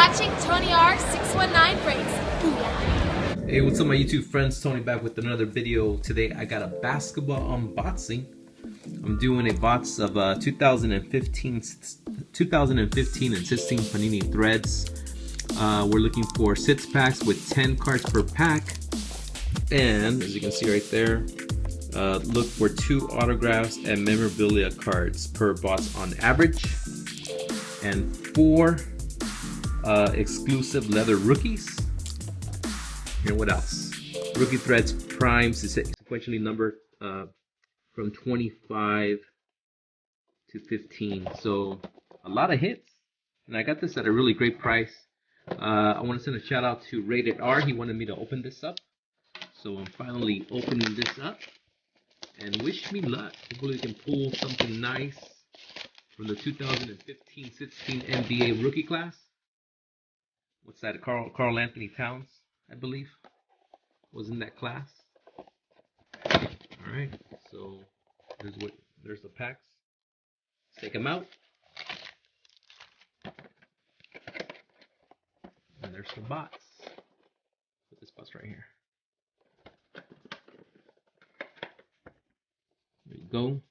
watching Tony R619 Breaks. Booyah! Hey, what's up my YouTube friends? Tony back with another video. Today I got a basketball unboxing. I'm doing a box of 2015 and 16 Panini threads. We're looking for 6 packs with 10 cards per pack. And as you can see right there, look for 2 autographs and memorabilia cards per box on average. And 4 exclusive leather rookies. And what else? Rookie threads primes is sequentially numbered from 25 to 15. So a lot of hits. And I got this at a really great price. I want to send a shout out to Rated R. He wanted me to open this up. So I'm finally opening this up. And wish me luck. Hopefully we can pull something nice from the 2015-16 NBA rookie class. What's that? Carl Anthony Towns, I believe, was in that class. All right, so there's the packs. Let's take them out. And there's the box. Put this box right here. There you go.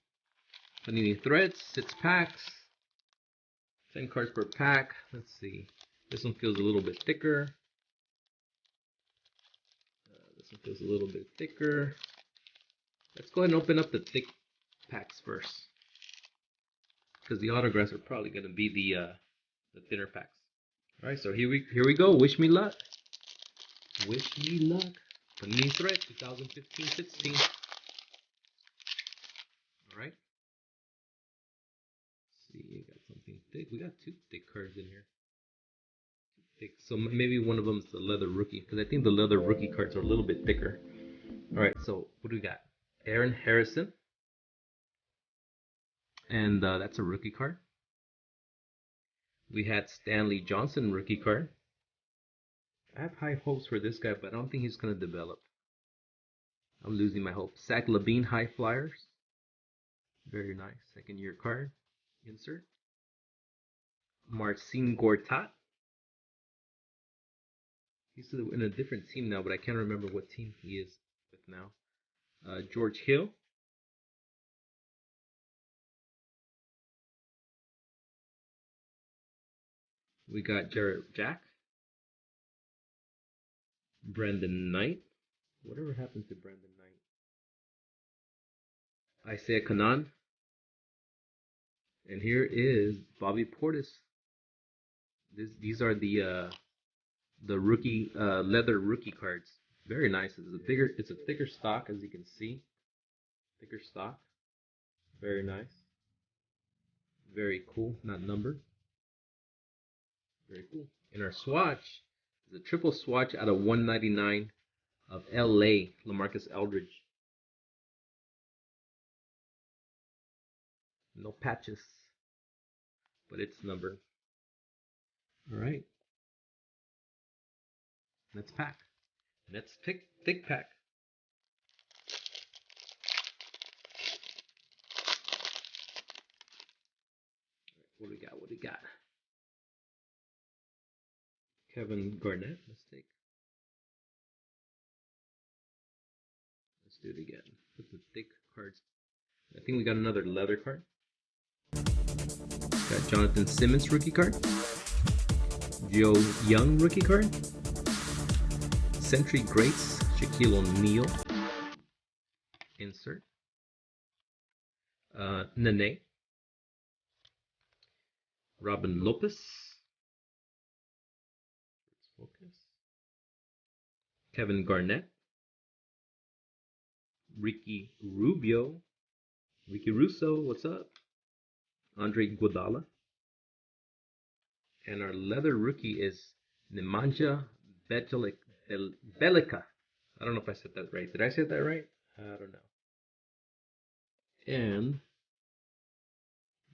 Panini threads, 6 packs, 10 cards per pack. Let's see. This one feels a little bit thicker. This one feels a little bit thicker. Let's go ahead and open up the thick packs first, because the autographs are probably going to be the thinner packs. All right, so here we go. Wish me luck. Wish me luck. Panini thread 2015-16. All right. Let's see, you got something thick. We got 2 thick cards in here. Thick. So maybe one of them is the leather rookie, because I think the leather rookie cards are a little bit thicker. All right, so what do we got? Aaron Harrison, and that's a rookie card. We had Stanley Johnson rookie card. I have high hopes for this guy, but I don't think he's going to develop. I'm losing my hope. Zach LaVine High Flyers. Very nice. Second year card. Insert. Marcin Gortat. He's in a different team now, but I can't remember what team he is with now. George Hill. We got Jarrett Jack. Brandon Knight. Whatever happened to Brandon Knight? Isaiah Kanan. And here is Bobby Portis. These are the rookie leather rookie cards. Very nice. It's a thicker stock, as you can see. Thicker stock. Very nice. Very cool. Not numbered. Very cool. In our swatch is a triple swatch out of 199 of LA, LaMarcus Aldridge. No patches, but it's numbered. All right. Let's pack. Let's thick pack. What do we got? What do we got? Kevin Garnett. Let's do it again. Put the thick cards. I think we got another leather card. Got Jonathan Simmons rookie card. Joe Young rookie card. Century Greats Shaquille O'Neal. Insert. Nene. Robin Lopez. Focus. Kevin Garnett. Ricky Rubio. Ricky Russo, what's up? Andre Iguodala. And our leather rookie is Nemanja Bjelica. I don't know if I said that right. Did I say that right? I don't know. And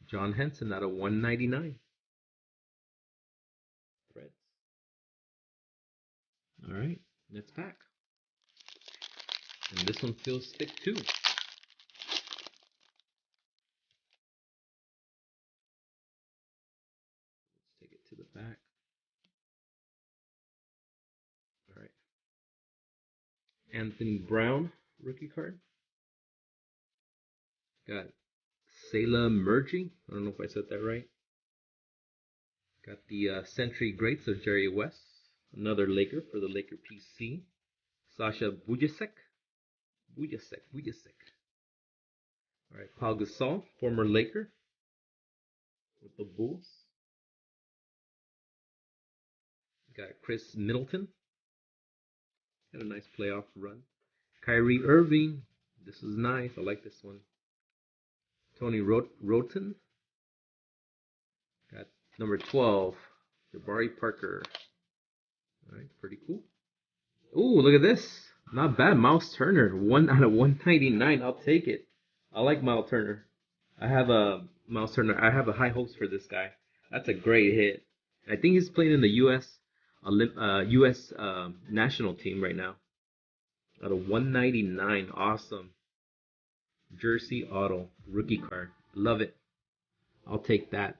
John Henson out of 199. Threads. All right, let's pack. And this one feels thick too. Let's take it to the back. Anthony Brown rookie card. Got Sela Mergy. I don't know if I said that right. Got the Century Greats of Jerry West. Another Laker for the Laker PC. Sasha Bujacek. Bujacek. All right, Paul Gasol, former Laker with the Bulls. Got Chris Middleton. Had a nice playoff run. Kyrie Irving. This is nice. I like this one. Tony Roten. Got number 12. Jabari Parker. All right, pretty cool. Ooh, look at this. Not bad. Miles Turner. 1 out of 199. I'll take it. I like Miles Turner. I have a Miles Turner. I have a high hopes for this guy. That's a great hit. I think he's playing in the U.S. national team right now. Out of 199. Awesome. Jersey auto rookie card. Love it. I'll take that.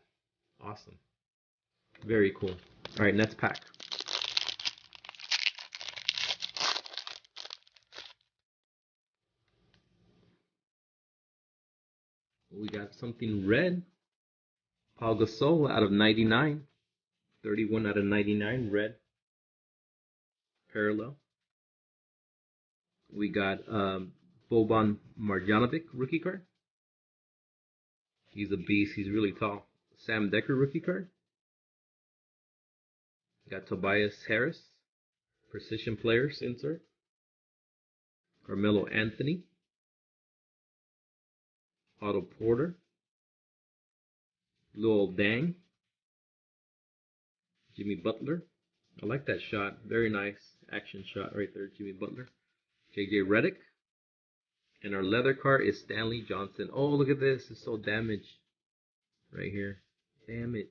Awesome. Very cool. All right, next pack. We got something red. Paul Gasol out of 99. 31 out of 99 red. Parallel. We got Boban Marjanovic rookie card. He's a beast. He's really tall. Sam Decker rookie card. Got Tobias Harris. Precision Players insert. Carmelo Anthony. Otto Porter. Lowell Dang. Jimmy Butler. I like that shot. Very nice action shot right there, Jimmy Butler. JJ Redick. And our leather card is Stanley Johnson. Oh, look at this. It's so damaged. Right here. Damn it.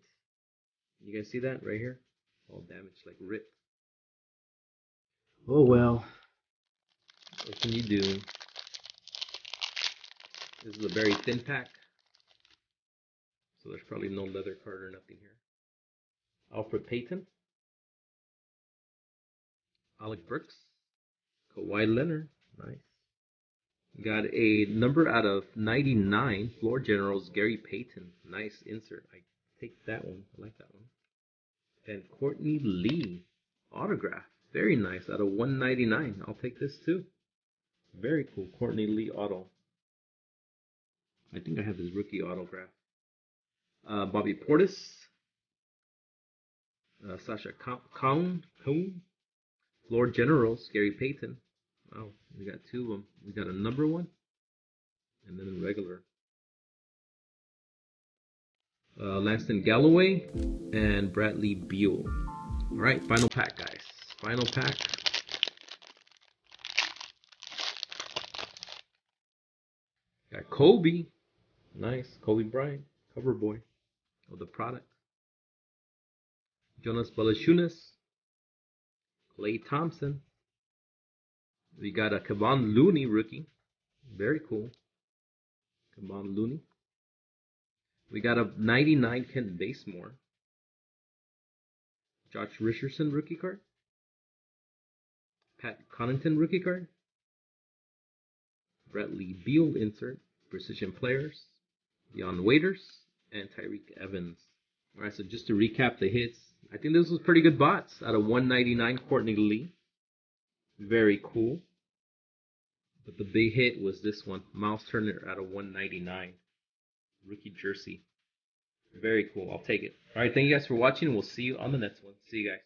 You guys see that right here? All damaged, like ripped. Oh well. What can you do? This is a very thin pack. So there's probably no leather card or nothing here. Alfred Payton. Alec Burks. Kawhi Leonard. Nice. Got a number out of 99. Floor Generals Gary Payton. Nice insert. I take that one. I like that one. And Courtney Lee. Autograph. Very nice. Out of 199. I'll take this too. Very cool. Courtney Lee auto. I think I have his rookie autograph. Bobby Portis. Sasha Cohn. Floor Generals Gary Payton. Wow, we got two of them. We got a number one and then a regular. Langston Galloway and Bradley Beal. All right, final pack, guys. Final pack. Got Kobe. Nice. Kobe Bryant. Cover boy of the product. Jonas Valanciunas. Klay Thompson. We got a Kevon Looney rookie. Very cool. Kevon Looney. We got a 99 Kent Bazemore. Josh Richardson rookie card. Pat Connaughton rookie card. Bradley Beal insert. Precision Players. Dion Waiters. And Tyreek Evans. Alright, so just to recap the hits. I think this was pretty good bots. Out of 199, Courtney Lee. Very cool. But the big hit was this one. Miles Turner out of 199. Rookie jersey. Very cool. I'll take it. Alright, thank you guys for watching. We'll see you on the next one. See you guys.